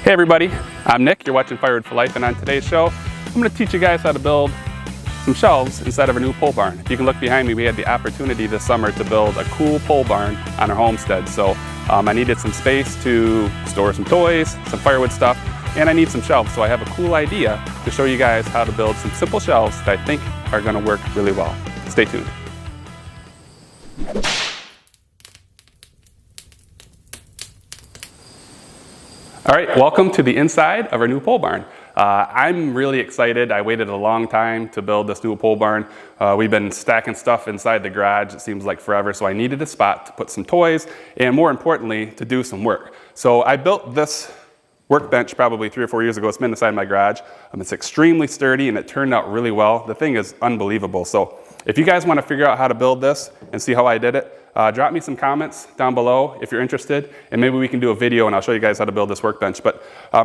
Hey everybody, I'm Nick, you're watching Firewood for Life, and on today's show, I'm going to teach you guys how to build some shelves inside of a new pole barn. If you can look behind me, we had the opportunity this summer to build a cool pole barn on our homestead. So I needed some space to store some toys, some firewood stuff, and I need some shelves. So I have a cool idea to show you guys how to build some simple shelves that I think are going to work really well. Stay tuned. All right, welcome to the inside of our new pole barn. I'm really excited. I waited a long time to build this new pole barn. We've been stacking stuff inside the garage, it seems like forever, so I needed a spot to put some toys and, more importantly, to do some work. So I built this workbench probably 3 or 4 years ago. It's been inside my garage. It's extremely sturdy and it turned out really well. The thing is unbelievable. So if you guys want to figure out how to build this and see how I did it, drop me some comments down below if you're interested, and maybe we can do a video and I'll show you guys how to build this workbench. But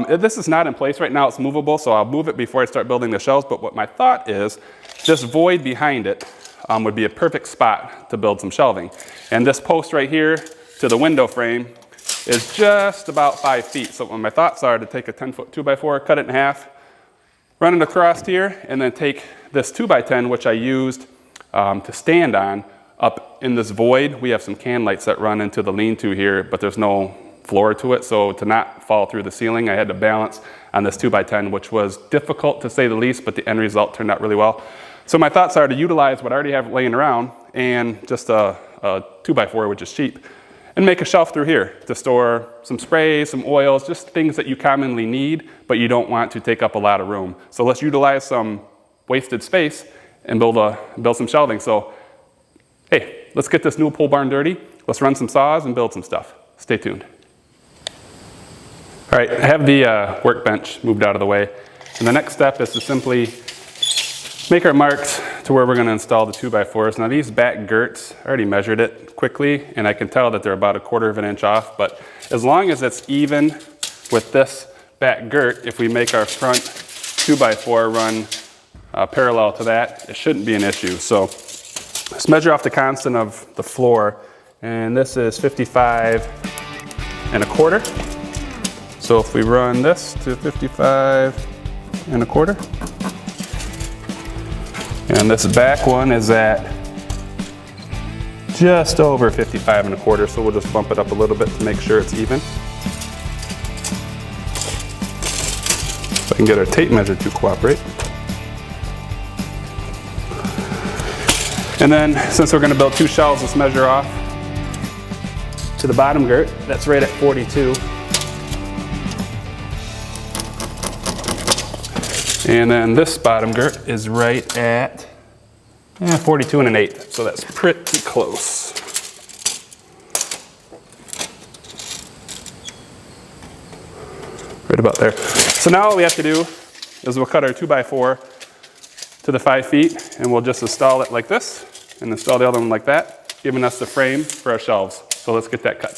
this is not in place right now, it's movable, so I'll move it before I start building the shelves. But what my thought is, this void behind it would be a perfect spot to build some shelving. And this post right here to the window frame is just about 5 feet. So what my thoughts are to take a 10-foot 2x4, cut it in half, run it across here, and then take this 2x10, which I used to stand on, up in this void. We have some can lights that run into the lean-to here, but there's no floor to it. So to not fall through the ceiling, I had to balance on this 2x10, which was difficult to say the least, but the end result turned out really well. So my thoughts are to utilize what I already have laying around and just a 2x4, which is cheap, and make a shelf through here to store some sprays, some oils, just things that you commonly need, but you don't want to take up a lot of room. So let's utilize some wasted space and build some shelving. So hey, let's get this new pole barn dirty. Let's run some saws and build some stuff. Stay tuned. All right, I have the workbench moved out of the way. And the next step is to simply make our marks to where we're going to install the 2x4s. Now these back girts, I already measured it quickly, and I can tell that they're about 1/4 of an inch off. But as long as it's even with this back girt, if we make our front 2x4 run parallel to that, it shouldn't be an issue. So let's measure off the constant of the floor, and this is 55 1/4. So if we run this to 55 1/4, and this back one is at just over 55 1/4, so we'll just bump it up a little bit to make sure it's even. If I can get our tape measure to cooperate. And then, since we're going to build 2 shelves, let's measure off to the bottom girt. That's right at 42. And then this bottom girt is right at 42 1/8. So that's pretty close. Right about there. So now all we have to do is we'll cut our 2x4 to the 5 feet, and we'll just install it like this, and install the other one like that, giving us the frame for our shelves. So let's get that cut.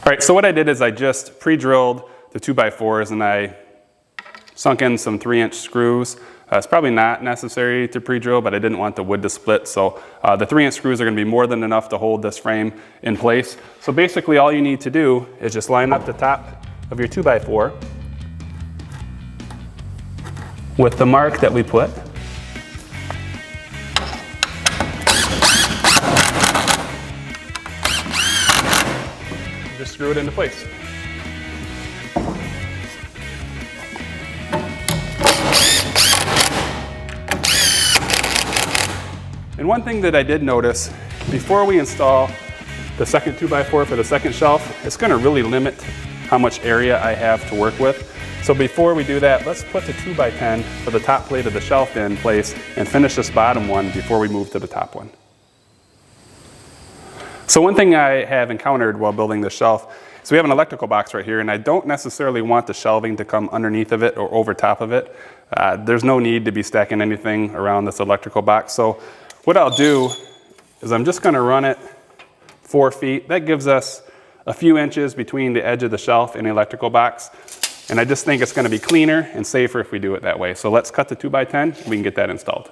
All right, so what I did is I just pre-drilled the 2x4s and I sunk in some 3-inch screws. It's probably not necessary to pre-drill, but I didn't want the wood to split. So the 3-inch screws are going to be more than enough to hold this frame in place. So basically all you need to do is just line up the top of your 2x4 with the mark that we put. Just screw it into place. And one thing that I did notice, before we install the second 2x4 for the second shelf, it's going to really limit how much area I have to work with. So before we do that, let's put the 2x10 for the top plate of the shelf in place and finish this bottom one before we move to the top one. So one thing I have encountered while building this shelf is we have an electrical box right here, and I don't necessarily want the shelving to come underneath of it or over top of it. There's no need to be stacking anything around this electrical box. So what I'll do is I'm just going to run it 4 feet. That gives us a few inches between the edge of the shelf and the electrical box. And I just think it's going to be cleaner and safer if we do it that way. So let's cut the 2x10 and we can get that installed.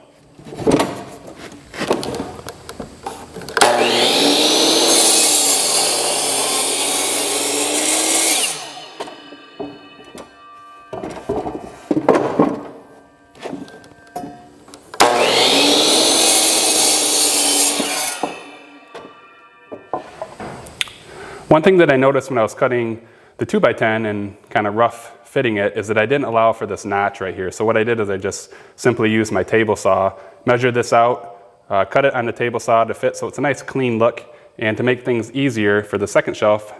One thing that I noticed when I was cutting the 2x10 and kind of rough fitting it is that I didn't allow for this notch right here. So what I did is I just simply used my table saw, measured this out, cut it on the table saw to fit so it's a nice clean look. And to make things easier for the second shelf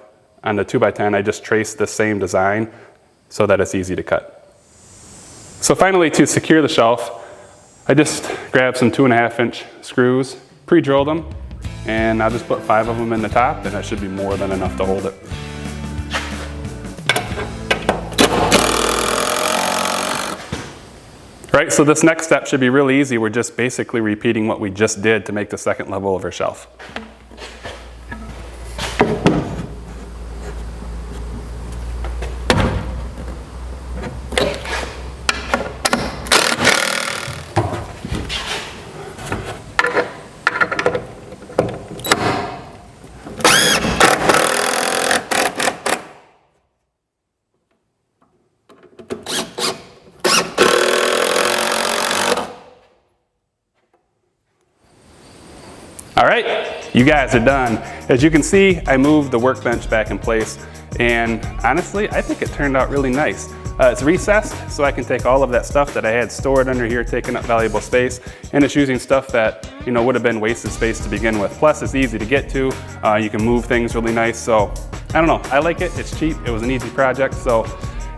on the 2x10, I just traced the same design so that it's easy to cut. So finally, to secure the shelf, I just grabbed some 2.5-inch screws, pre-drilled them, and I'll just put 5 of them in the top, and that should be more than enough to hold it. Right, so this next step should be really easy. We're just basically repeating what we just did to make the second level of our shelf. All right, you guys are done. As you can see, I moved the workbench back in place, and honestly, I think it turned out really nice. It's recessed, so I can take all of that stuff that I had stored under here, taking up valuable space, and it's using stuff that, you know, would have been wasted space to begin with. Plus, it's easy to get to. You can move things really nice, so I don't know, I like it, it's cheap, it was an easy project. So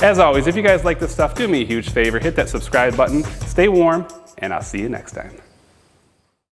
as always, if you guys like this stuff, do me a huge favor, hit that subscribe button, stay warm, and I'll see you next time.